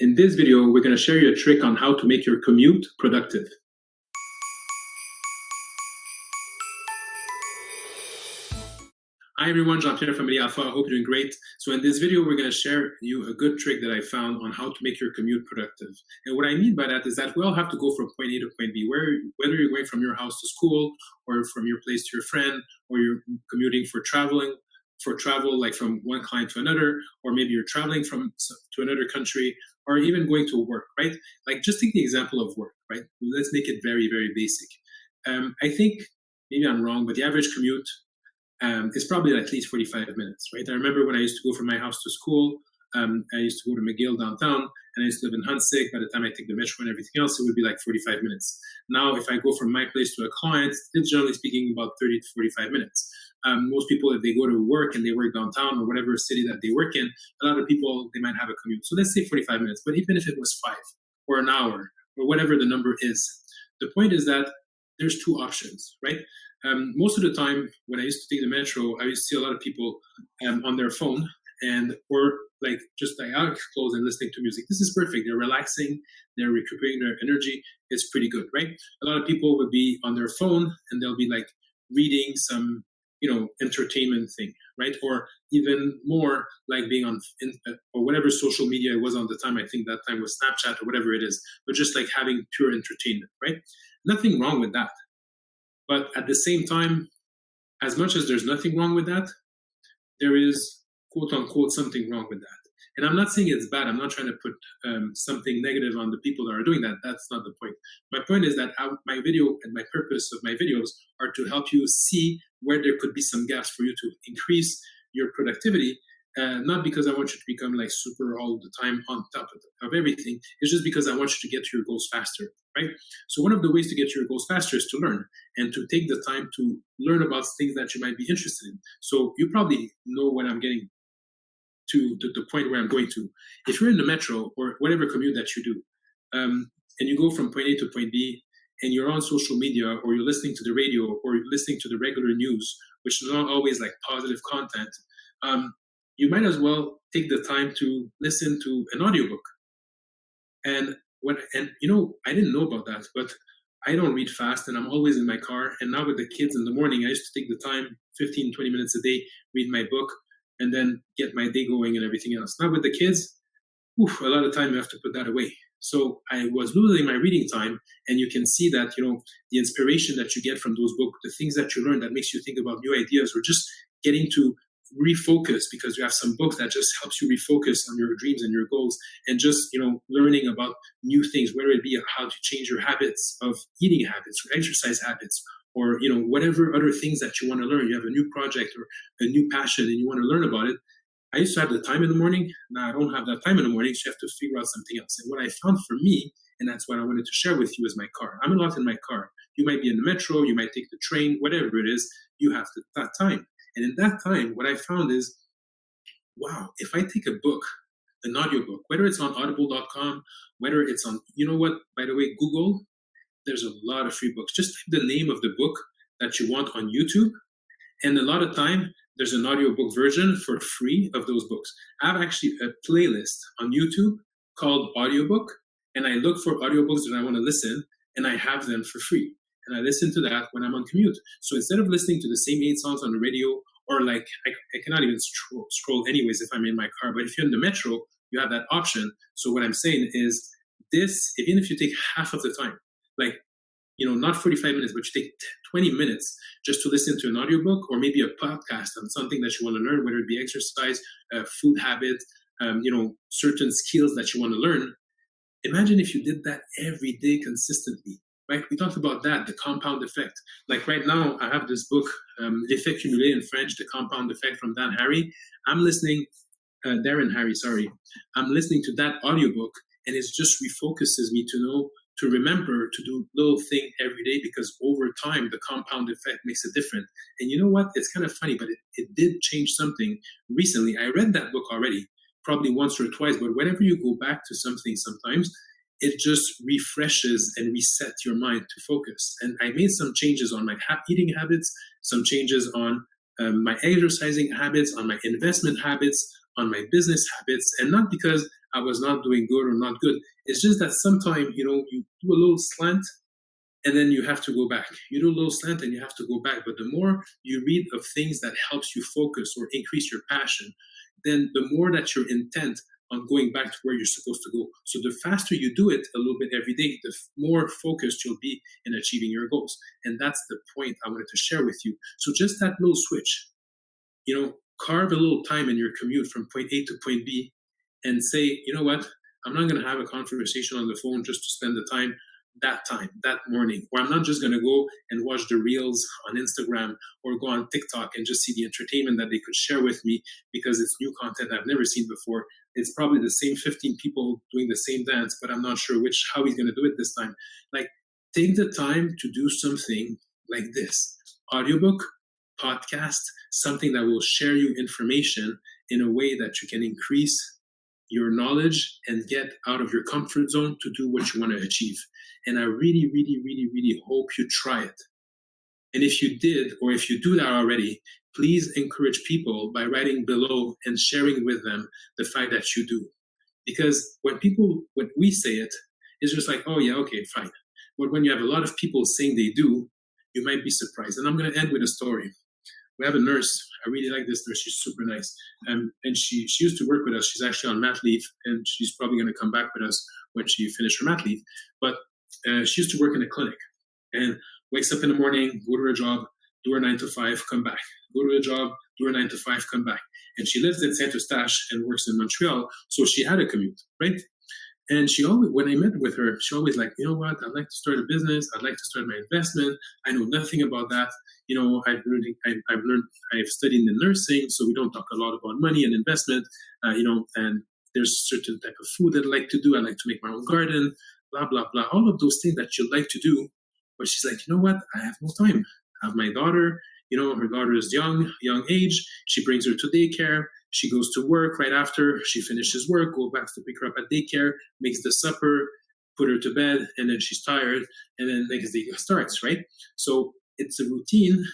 In this video, we're going to share you a trick on how to make your commute productive. Hi everyone, Jean-Pierre from Medialpha. I hope you're doing great. So in this video, we're going to share you a good trick that I found on how to make your commute productive. And what I mean by that is that we all have to go from point A to point B, whether you're going from your house to school or from your place to your friend, or you're commuting for travel like from one client to another, or maybe you're traveling to another country, or even going to work, right? Like just take the example of work, right? Let's make it very, very basic. I think, maybe I'm wrong, but the average commute is probably at least 45 minutes, right? I remember when I used to go from my house to school, I used to go to McGill downtown, and I used to live in Huntsic. By the time I take the metro and everything else, it would be like 45 minutes. Now, if I go from my place to a client, it's generally speaking about 30 to 45 minutes. Most people, if they go to work and they work downtown or whatever city that they work in, a lot of people, they might have a commute. So let's say 45 minutes, but even if it was 5 or an hour or whatever the number is, the point is that there's two options, right? Most of the time when I used to take the metro, I used to see a lot of people on their phone or like just like out of clothes and listening to music. This is perfect. They're relaxing, they're recuperating their energy. It's pretty good, right? A lot of people would be on their phone and they'll be like reading some, entertainment thing, right? Or even more like being on or whatever social media it was on the time. I think that time was Snapchat or whatever it is, but just like having pure entertainment, right? Nothing wrong with that. But at the same time, as much as there's nothing wrong with that, there is quote unquote something wrong with that. And I'm not saying it's bad. I'm not trying to put something negative on the people that are doing that. That's not the point. My point is that my video and my purpose of my videos are to help you see where there could be some gaps for you to increase your productivity. Not because I want you to become like super all the time on top of everything. It's just because I want you to get to your goals faster, right? So one of the ways to get to your goals faster is to learn and to take the time to learn about things that you might be interested in. So you probably know when I'm getting to the point where I'm going to. If you're in the metro or whatever commute that you do, and you go from point A to point B, and you're on social media, or you're listening to the radio, or you're listening to the regular news, which is not always like positive content, you might as well take the time to listen to an audiobook. And I didn't know about that, but I don't read fast and I'm always in my car. And now with the kids in the morning, I used to take the time, 15, 20 minutes a day, read my book, and then get my day going and everything else. Now with the kids, a lot of time you have to put that away. So I was losing my reading time, and you can see that, the inspiration that you get from those books, the things that you learn that makes you think about new ideas, or just getting to refocus because you have some books that just helps you refocus on your dreams and your goals, and just, learning about new things, whether it be how to change your habits of eating habits or exercise habits, or, whatever other things that you want to learn. You have a new project or a new passion and you want to learn about it. I used to have the time in the morning. Now I don't have that time in the morning, so you have to figure out something else. And what I found for me, and that's what I wanted to share with you, is my car. I'm a lot in my car. You might be in the metro, you might take the train, whatever it is, you have that time. And in that time, what I found is, wow, if I take a book, an audiobook, whether it's on audible.com, whether it's on, by the way, Google, there's a lot of free books. Just type the name of the book that you want on YouTube. And a lot of time, there's an audiobook version for free of those books. I have actually a playlist on YouTube called Audiobook, and I look for audiobooks that I want to listen, and I have them for free. And I listen to that when I'm on commute. So instead of listening to the same 8 songs on the radio, or like, I cannot even scroll anyways if I'm in my car, but if you're in the metro, you have that option. So what I'm saying is this, even if you take half of the time, like, not 45 minutes, but you take 20 minutes just to listen to an audiobook, or maybe a podcast on something that you want to learn, whether it be exercise, food habits, certain skills that you want to learn. Imagine if you did that every day consistently, right? We talked about that, the compound effect. Like right now, I have this book, L'effet cumulé in French, The Compound Effect from Dan Harry. Darren Harry, sorry. I'm listening to that audiobook, and it just refocuses me to remember to do little thing every day, because over time, the compound effect makes a difference. And you know what? It's kind of funny, but it did change something recently. I read that book already, probably once or twice, but whenever you go back to something, sometimes it just refreshes and resets your mind to focus. And I made some changes on my eating habits, some changes on my exercising habits, on my investment habits, on my business habits, and not because I was not doing good or not good. It's just that sometimes, you do a little slant and then you have to go back. You do a little slant and you have to go back. But the more you read of things that helps you focus or increase your passion, then the more that you're intent on going back to where you're supposed to go. So the faster you do it a little bit every day, the more focused you'll be in achieving your goals. And that's the point I wanted to share with you. So just that little switch, carve a little time in your commute from point A to point B and say, you know what, I'm not going to have a conversation on the phone just to spend the time that morning, or I'm not just going to go and watch the reels on Instagram or go on TikTok and just see the entertainment that they could share with me because it's new content I've never seen before. It's probably the same 15 people doing the same dance, but I'm not sure how he's going to do it this time. Like, take the time to do something like this: audiobook, podcast, something that will share you information in a way that you can increase your knowledge and get out of your comfort zone to do what you want to achieve. And I really, really, really, really hope you try it. And if you did, or if you do that already, please encourage people by writing below and sharing with them the fact that you do. Because when we say it, it's just like, oh yeah, okay, fine. But when you have a lot of people saying they do, you might be surprised. And I'm going to end with a story. We have a nurse. I really like this nurse. She's super nice. And she used to work with us. She's actually on mat leave, and she's probably going to come back with us when she finishes her mat leave. But she used to work in a clinic and wakes up in the morning, go to her job, do her 9 to 5, come back. Go to her job, do her 9 to 5, come back. And she lives in Saint-Eustache and works in Montreal, so she had a commute, right? And she always, when I met with her, she always like, you know what, I'd like to start a business. I'd like to start my investment. I know nothing about that. I've studied in nursing, so we don't talk a lot about money and investment, and there's certain type of food that I like to do. I like to make my own garden, blah, blah, blah. All of those things that you like to do. But she's like, you know what, I have no time. I have my daughter, her daughter is young age. She brings her to daycare. She goes to work right after she finishes work, go back to pick her up at daycare, makes the supper, put her to bed, and then she's tired, and then next day starts, right? So it's a routine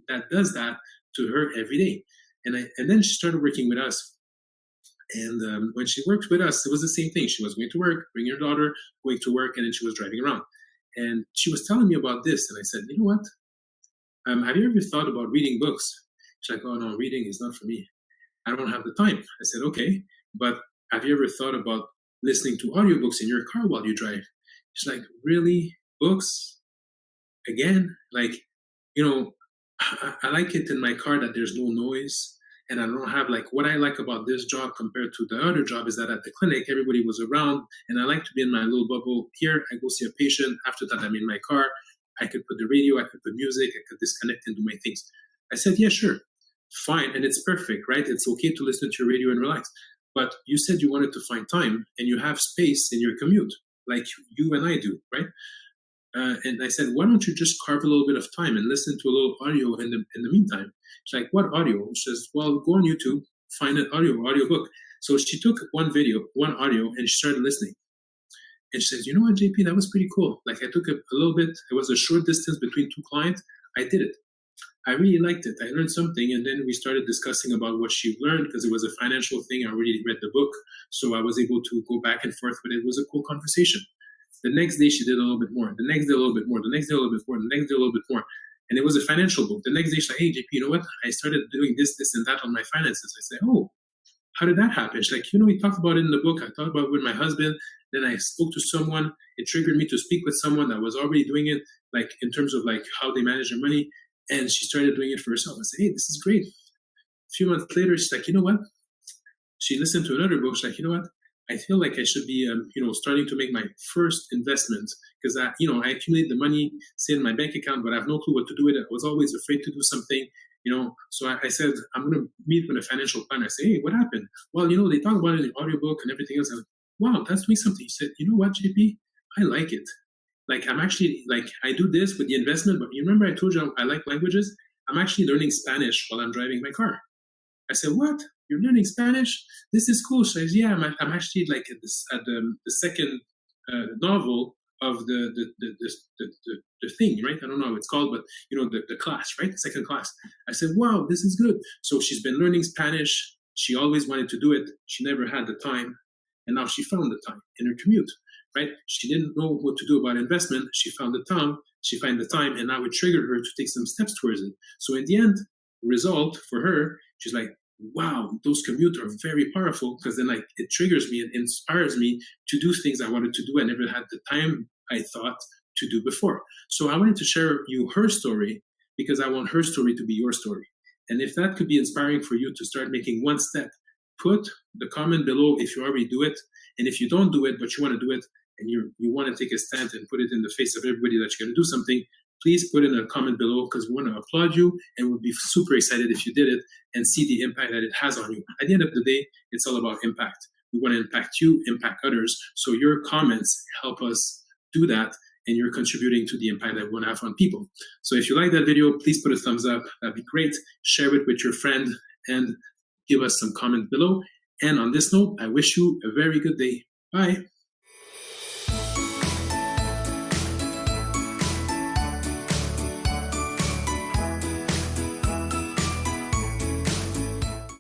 that does that to her every day. And then she started working with us. And when she worked with us, it was the same thing. She was going to work, bringing her daughter, going to work, and then she was driving around. And she was telling me about this, and I said, you know what? Have you ever thought about reading books? She's like, oh no, reading is not for me. I don't have the time. I said, okay, but have you ever thought about listening to audiobooks in your car while you drive? She's like, really? Books? Again? Like, I like it in my car that there's no noise, and I don't have what I like about this job compared to the other job is that at the clinic, everybody was around, and I like to be in my little bubble. Here, I go see a patient. After that, I'm in my car. I could put the radio, I could put music, I could disconnect and do my things. I said, yeah, sure. Fine, and it's perfect, right? It's okay to listen to your radio and relax. But you said you wanted to find time, and you have space in your commute, like you and I do, right? And I said, why don't you just carve a little bit of time and listen to a little audio in the meantime? She's like, what audio? She says, well, go on YouTube, find an audiobook. So she took one audio, and she started listening. And she says, you know what, JP, that was pretty cool. Like, I took a little bit, it was a short distance between two clients. I did it. I really liked it. I learned something, and then we started discussing about what she learned because it was a financial thing. I already read the book, so I was able to go back and forth, but it was a cool conversation. The next day, she did a little bit more. The next day, a little bit more. The next day, a little bit more. The next day, a little bit more. And it was a financial book. The next day, she's like, hey, JP, you know what? I started doing this, and that on my finances. I said, oh, how did that happen? She's like, we talked about it in the book. I talked about it with my husband. Then I spoke to someone. It triggered me to speak with someone that was already doing it, like in terms of like how they manage their money. And she started doing it for herself. I said, hey, this is great. A few months later, she's like, you know what? She listened to another book. She's like, you know what? I feel like I should be, starting to make my first investment because I accumulate the money, say in my bank account, but I have no clue what to do with it. I was always afraid to do something, So I said, I'm going to meet with a financial planner. I say, hey, what happened? Well, they talk about it in the audiobook and everything else. I'm like, wow, that's doing something. He said, you know what, JP? I like it. Like, I'm actually, I do this with the investment, but you remember I told you I like languages? I'm actually learning Spanish while I'm driving my car. I said, what? You're learning Spanish? This is cool. She says, yeah, I'm actually at the second novel of the thing, right? I don't know how it's called, but the class, right? The second class. I said, wow, this is good. So she's been learning Spanish. She always wanted to do it. She never had the time. and now she found the time in her commute, right? She didn't know what to do about investment. She found the time, and now it triggered her to take some steps towards it. So in the end, result for her, she's like, wow, those commutes are very powerful, because then like it triggers me and inspires me to do things I wanted to do. I never had the time I thought to do before. So I wanted to share you her story, because I want her story to be your story. And if that could be inspiring for you to start making one step, put the comment below if you already do it. And if you don't do it, but you want to do it, and you want to take a stand and put it in the face of everybody that you're going to do something, please put in a comment below, because we want to applaud you, and we'll be super excited if you did it and see the impact that it has on you. At the end of the day, it's all about impact. We want to impact you, impact others. So your comments help us do that, and you're contributing to the impact that we want to have on people. So if you like that video, please put a thumbs up. That'd be great. Share it with your friend and give us some comment below. And on this note, I wish you a very good day. Bye.